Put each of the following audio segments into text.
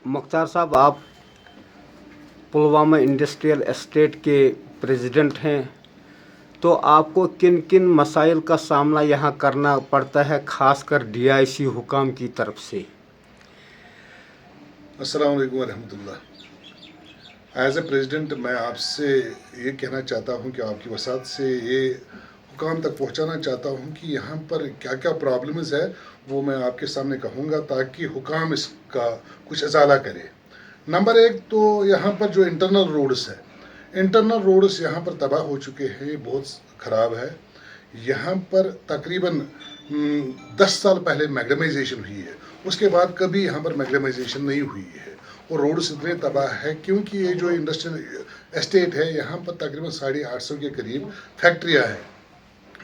मुख्तार साहब, आप Pulwama industrial estate के प्रेसिडेंट हैं, तो आपको किन किन मसाइल का सामना यहाँ करना पड़ता है, ख़ासकर DIC हुकाम की तरफ से? अस्सलाम वालेकुम रहमतुल्लाह। एज ए प्रेसिडेंट मैं आपसे ये कहना चाहता हूँ कि आपकी वसात से ये हुकाम तक पहुँचाना चाहता हूँ कि यहाँ पर क्या क्या प्रॉब्लम्स है वो मैं आपके सामने कहूँगा ताकि हुकाम इसका कुछ अजाला करे। नंबर एक तो यहाँ पर जो इंटरनल रोड्स है, इंटरनल रोड्स यहाँ पर तबाह हो चुके हैं, बहुत ख़राब है। यहाँ पर तकरीबन 10 साल पहले मैग्डमाइजेशन हुई है, उसके बाद कभी यहाँ पर मैग्डमाइजेशन नहीं हुई है और रोड्स इतने तबाह है क्योंकि ये जो इंडस्ट्रियल एस्टेट है यहाँ पर तकरीबन 850 के करीब फैक्ट्रियाँ हैं।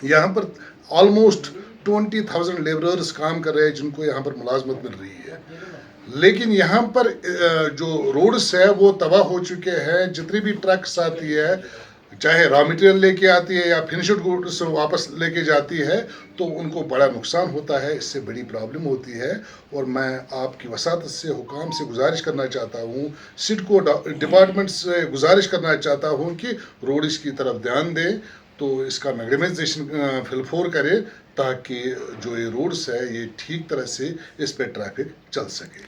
यहाँ पर ऑलमोस्ट 20,000 लेबरर्स काम कर रहे हैं जिनको यहाँ पर मुलाजमत मिल रही है, लेकिन यहाँ पर जो रोड्स है वो तबाह हो चुके हैं। जितनी भी ट्रक्स आती है, चाहे रॉ मटेरियल लेके आती है या फिनिश्ड गुड्स वापस लेके जाती है, तो उनको बड़ा नुकसान होता है, इससे बड़ी प्रॉब्लम होती है। और मैं आपकी वसात से हुकाम से गुजारिश करना चाहता हूँ, सिडको डिपार्टमेंट से गुजारिश करना चाहता हूँ कि रोड इसकी तरफ ध्यान दें, तो इसका मैग्डमाइजेशन फिलफोर करें ताकि जो ये रोड्स है ये ठीक तरह से इस पर ट्रैफिक चल सके।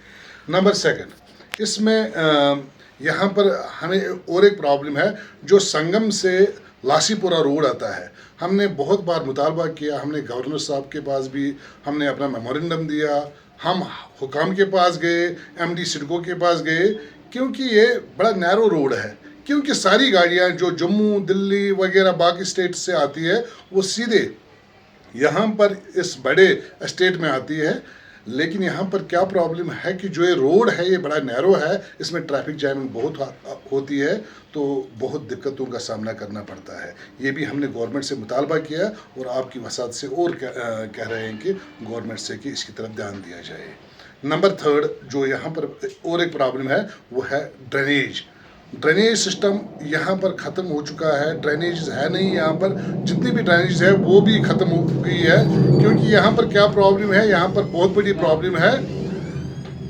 नंबर सेकंड, इसमें यहाँ पर हमें और एक प्रॉब्लम है, जो संगम से लासीपुरा रोड आता है। हमने बहुत बार मुतालबा किया, हमने गवर्नर साहब के पास भी हमने अपना मेमोरेंडम दिया, हम हुकाम के पास गए, MD सिडको के पास गए, क्योंकि ये बड़ा नैरो रोड है। क्योंकि सारी गाड़ियाँ जो जम्मू, दिल्ली वगैरह बाकी स्टेट से आती है वो सीधे यहाँ पर इस बड़े स्टेट में आती है। लेकिन यहाँ पर क्या प्रॉब्लम है कि जो ये रोड है ये बड़ा नैरो है, इसमें ट्रैफिक जैमिंग बहुत होती है, तो बहुत दिक्कतों का सामना करना पड़ता है। ये भी हमने गवर्नमेंट से मुतालबा किया और आपकी वसात से और कह रहे हैं कि गवर्नमेंट से कि इसकी तरफ ध्यान दिया जाए। नंबर थर्ड, जो यहाँ पर और एक प्रॉब्लम है वो है ड्रेनेज। ड्रेनेज सिस्टम यहाँ पर ख़त्म हो चुका है, ड्रेनेज है नहीं यहाँ पर, जितनी भी ड्रेनेज है वो भी ख़त्म हो गई है। क्योंकि यहाँ पर क्या प्रॉब्लम है, यहाँ पर बहुत बड़ी प्रॉब्लम है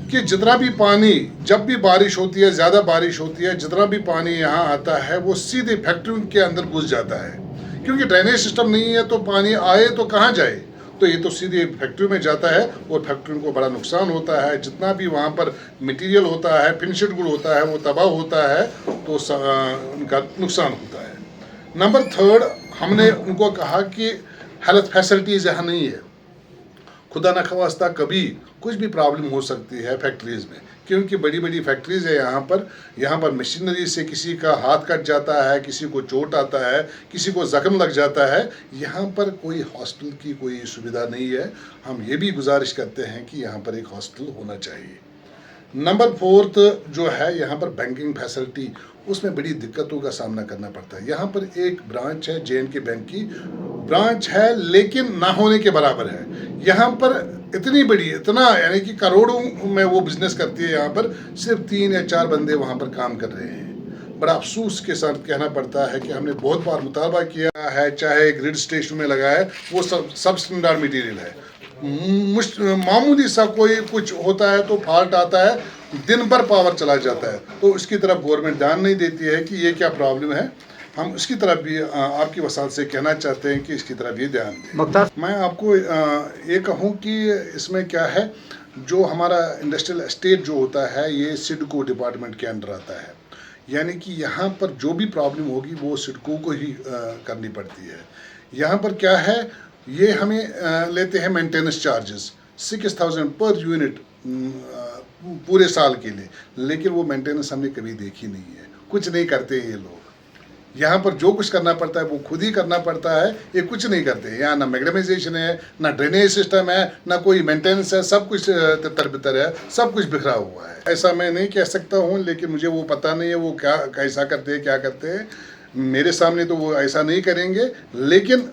कि जितना भी पानी, जब भी बारिश होती है, ज़्यादा बारिश होती है, जितना भी पानी यहाँ आता है वो सीधे फैक्ट्रियों के अंदर घुस जाता है। क्योंकि ड्रेनेज सिस्टम नहीं है तो पानी आए तो कहाँ जाए, तो ये तो सीधे फैक्ट्री में जाता है और फैक्ट्रियों को बड़ा नुकसान होता है। जितना भी वहाँ पर मटेरियल होता है, फिनिश्ड गुड होता है, वो तबाह होता है, तो उनका नुकसान होता है। नंबर थर्ड, हमने उनको कहा कि हेल्थ फैसिलिटीज़ यहाँ नहीं है। खुदा न ख्वास्ता कभी कुछ भी प्रॉब्लम हो सकती है फैक्ट्रीज़ में, क्योंकि बड़ी बड़ी फैक्ट्रीज़ है यहाँ पर मशीनरी से किसी का हाथ कट जाता है, किसी को चोट आता है, किसी को ज़ख्म लग जाता है। यहाँ पर कोई हॉस्पिटल की कोई सुविधा नहीं है। हम ये भी गुजारिश करते हैं कि यहाँ पर एक हॉस्पिटल होना चाहिए। नंबर फोर्थ जो है, यहाँ पर बैंकिंग फैसिलिटी, उसमें बड़ी दिक्कतों का सामना करना पड़ता है। यहाँ पर एक ब्रांच है JNK बैंक की ब्रांच है, लेकिन ना होने के बराबर है। यहाँ पर इतनी बड़ी, इतना यानी कि करोड़ों में वो बिजनेस करती है, यहाँ पर सिर्फ 3 या 4 बंदे वहाँ पर काम कर रहे हैं। बड़ा अफसोस के साथ कहना पड़ता है कि हमने बहुत बार मुतालबा किया है, चाहे ग्रिड स्टेशन में लगा है, वो सब स्टैंडर्ड मटीरियल है। मामूली सा कोई कुछ होता है तो फॉल्ट आता है, दिन भर पावर चला जाता है, तो इसकी तरफ गवर्नमेंट ध्यान नहीं देती है कि ये क्या प्रॉब्लम है। हम इसकी तरफ भी आपकी वसात से कहना चाहते हैं कि इसकी तरफ ये ध्यान दें। मैं आपको ये कहूँ कि इसमें क्या है, जो हमारा इंडस्ट्रियल एस्टेट जो होता है ये सिडको डिपार्टमेंट के अंडर आता है, यानी कि यहाँ पर जो भी प्रॉब्लम होगी वो सिडको को ही करनी पड़ती है। यहाँ पर क्या है, ये हमें लेते हैं मेंटेनेंस चार्जेस 6,000 पर यूनिट पूरे साल के लिए, लेकिन वो मेंटेनेंस हमने कभी देखी नहीं है, कुछ नहीं करते ये लोग। यहाँ पर जो कुछ करना पड़ता है वो खुद ही करना पड़ता है, ये कुछ नहीं करते। यहाँ ना मैग्डमाइजेशन है, ना ड्रेनेज सिस्टम है, ना कोई मेंटेनेंस है, सब कुछ तितर-बितर है, सब कुछ बिखरा हुआ है। ऐसा मैं नहीं कह सकता हूँ, लेकिन मुझे वो पता नहीं है वो क्या कैसा करते हैं, क्या करते हैं। मेरे सामने तो वो ऐसा नहीं करेंगे, लेकिन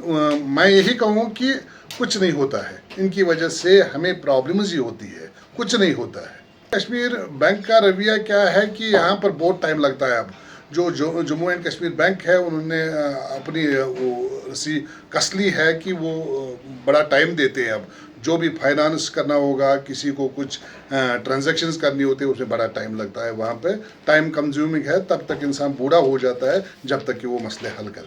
मैं यही कहूँ कि कुछ नहीं होता है, इनकी वजह से हमें प्रॉब्लम्स ही होती है, कुछ नहीं होता है। कश्मीर बैंक का रवैया क्या है कि यहाँ पर बहुत टाइम लगता है। अब जो जम्मू एंड कश्मीर बैंक है उन्होंने अपनी वो रस्सी कस ली है कि वो बड़ा टाइम देते हैं। अब जो भी फाइनेंस करना होगा, किसी को कुछ ट्रांजैक्शंस करनी होती है, उसमें बड़ा टाइम लगता है। वहाँ पे टाइम कंज्यूमिंग है, तब तक इंसान बूढ़ा हो जाता है जब तक कि वो मसले हल करे।